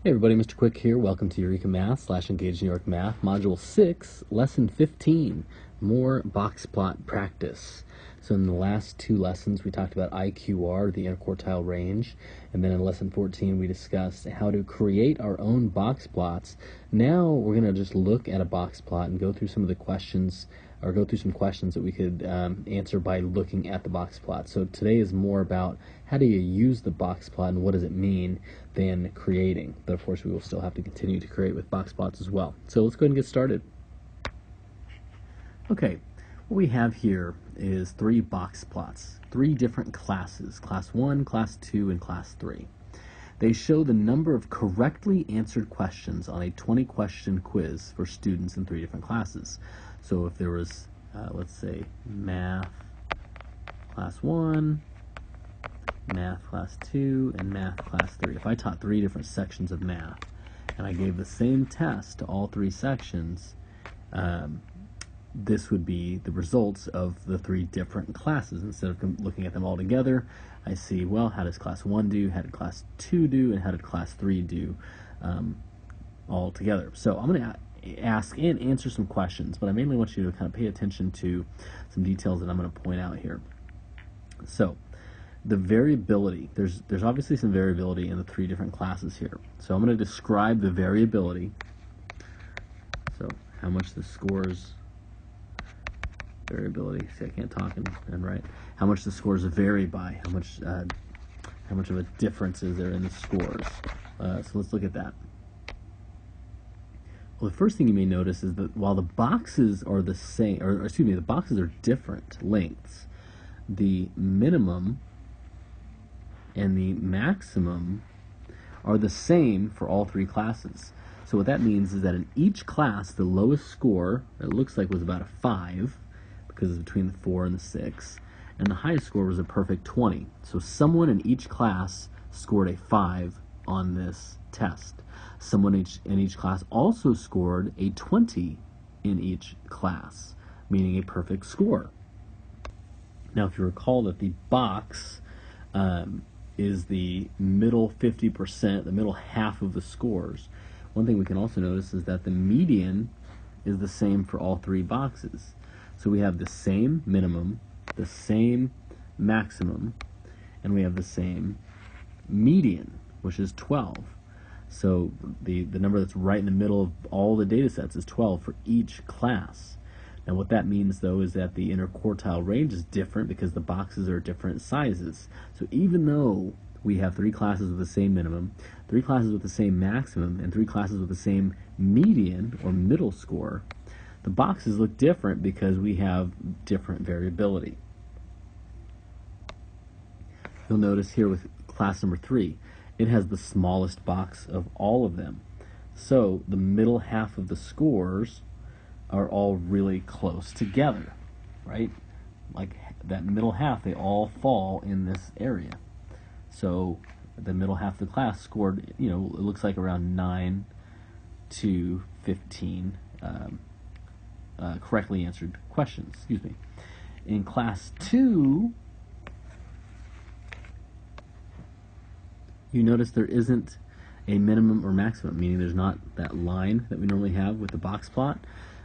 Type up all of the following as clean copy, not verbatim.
Hey everybody, Mr. Quick here. Welcome to Eureka Math / Engage New York Math, Module 6, Lesson 15, more box plot practice. So in the last two lessons, we talked about IQR, the interquartile range, and then in Lesson 14, we discussed how to create our own box plots. Now we're going to just look at a box plot and go through some of the questions, or go through some questions that we could answer by looking at the box plot. So today is more about how do you use the box plot and what does it mean than creating. But of course we will still have to continue to create with box plots as well. So let's go ahead and get started. Okay, what we have here is three box plots, three different classes, class 1, class 2, and class 3. They show the number of correctly answered questions on a 20-question quiz for students in three different classes. So if there was, let's say, math class 1, math class 2, and math class 3. If I taught three different sections of math and I gave the same test to all three sections, this would be the results of the three different classes. Instead of looking at them all together, I see, well, how does class 1 do, how did class 2 do, and how did class 3 do all together. So I'm going to ask and answer some questions, but I mainly want you to kind of pay attention to some details that I'm going to point out here. So the variability, there's obviously some variability in the three different classes here. So I'm going to describe the variability. So how much the scores, variability, see I can't talk and write, how much the scores vary by, how much of a difference is there in the scores. So let's look at that. Well, the first thing you may notice is that while the boxes are the same, or excuse me, the boxes are different lengths, the minimum and the maximum are the same for all three classes. So what that means is that in each class, the lowest score, it looks like, was about a 5, because it's between the 4 and the 6, and the highest score was a perfect 20. So someone in each class scored a 5 on this test. Someone in each class also scored a 20 in each class, meaning a perfect score. Now, if you recall that the box is the middle 50%, the middle half of the scores, one thing we can also notice is that the median is the same for all three boxes. So we have the same minimum, the same maximum, and we have the same median, which is 12. So the number that's right in the middle of all the data sets is 12 for each class. Now what that means, though, is that the interquartile range is different because the boxes are different sizes. So even though we have three classes with the same minimum, three classes with the same maximum, and three classes with the same median or middle score, the boxes look different because we have different variability. You'll notice here with class number 3, it has the smallest box of all of them. So the middle half of the scores are all really close together, right? Like that middle half, they all fall in this area. So the middle half of the class scored, it looks like around 9 to 15 correctly answered questions, In class 2, you notice there isn't a minimum or maximum, meaning there's not that line that we normally have with the box plot.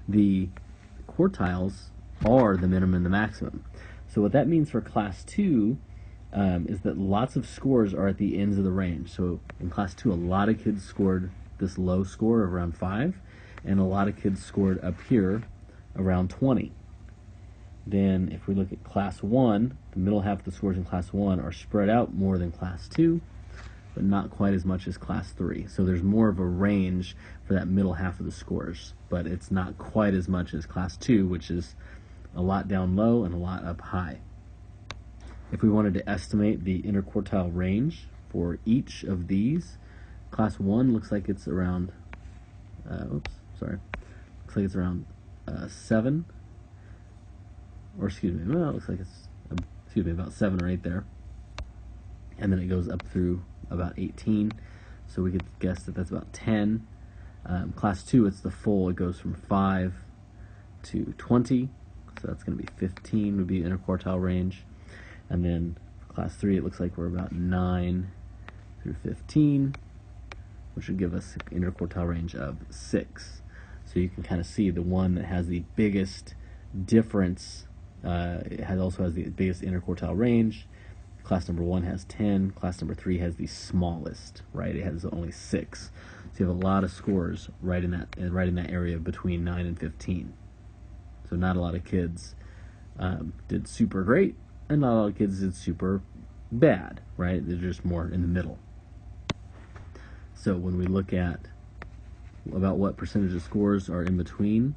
The quartiles are the minimum and the maximum. So what that means for class 2 is that lots of scores are at the ends of the range. So in class 2, a lot of kids scored this low score of around 5, and a lot of kids scored up here around 20. Then if we look at class 1, the middle half of the scores in class 1 are spread out more than class 2, but not quite as much as class 3. So there's more of a range for that middle half of the scores, but it's not quite as much as class 2, which is a lot down low and a lot up high. If we wanted to estimate the interquartile range for each of these, class 1 looks like it's around, looks like it's around 7, or excuse me, well, it looks like it's, about 7 or 8 there. And then it goes up through about 18, so we could guess that that's about 10. Class 2, it's the full, it goes from 5 to 20, so that's going to be 15 would be interquartile range. And then for class 3, it looks like we're about 9 through 15, which would give us an interquartile range of 6. So you can kind of see the one that has the biggest difference, it also has the biggest interquartile range. Class number 1 has 10. Class number 3 has the smallest, right? It has only 6. So you have a lot of scores right in that area between 9 and 15. So not a lot of kids did super great, and not a lot of kids did super bad, right? They're just more in the middle. So when we look at about what percentage of scores are in between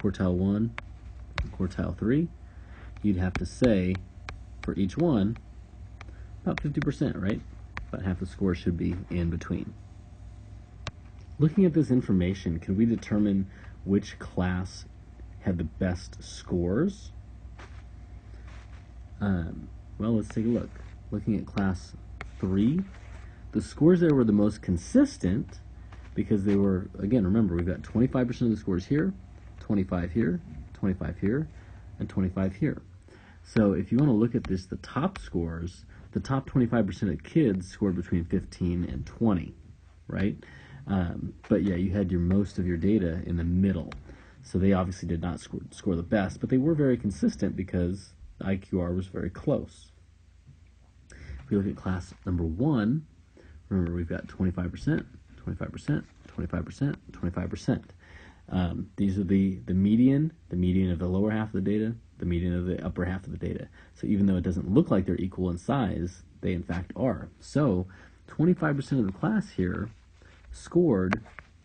quartile 1 and quartile 3, you'd have to say for each one about 50%, right? About half the scores should be in between. Looking at this information, can we determine which class had the best scores? Well, let's take a look. Looking at class 3, the scores there were the most consistent because they were, again, remember, we've got 25% of the scores here, 25 here, 25 here, and 25 here. So if you want to look at this, the top scores, the top 25% of kids scored between 15 and 20, right? But yeah, you had most of your data in the middle. So they obviously did not score the best, but they were very consistent because the IQR was very close. If we look at class number 1, remember we've got 25%, 25%, 25%, 25%. These are the median of the lower half of the data, the median of the upper half of the data. So even though it doesn't look like they're equal in size, they in fact are. So 25% of the class here scored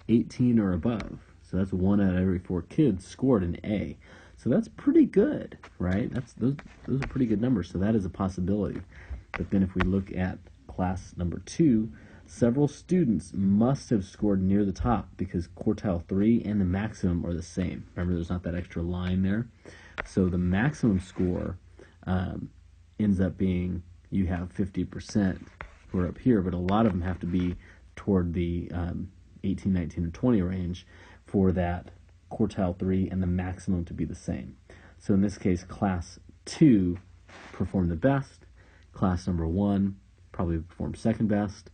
18 or above. So that's 1 out of every 4 kids scored an A. So that's pretty good, right? Those are pretty good numbers. So that is a possibility. But then if we look at class number 2, several students must have scored near the top because quartile 3 and the maximum are the same. Remember, there's not that extra line there. So the maximum score ends up being, you have 50% who are up here, but a lot of them have to be toward the 18, 19, and 20 range for that quartile 3 and the maximum to be the same. So in this case, class 2 performed the best. Class number 1 probably performed second best.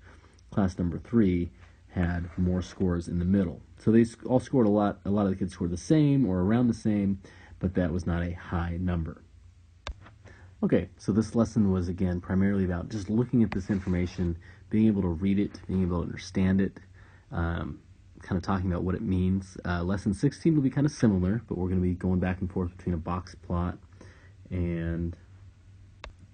Class number 3 had more scores in the middle. So they all scored a lot. A lot of the kids scored the same or around the same, but that was not a high number. Okay, so this lesson was, again, primarily about just looking at this information, being able to read it, being able to understand it, kind of talking about what it means. Lesson 16 will be kind of similar, but we're going to be going back and forth between a box plot and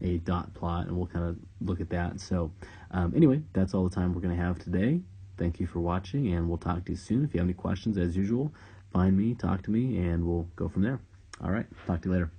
a dot plot, and we'll kind of look at that. So anyway, that's all the time we're going to have today. Thank you for watching, and we'll talk to you soon. If you have any questions, as usual, find me, talk to me, and we'll go from there. All right, talk to you later.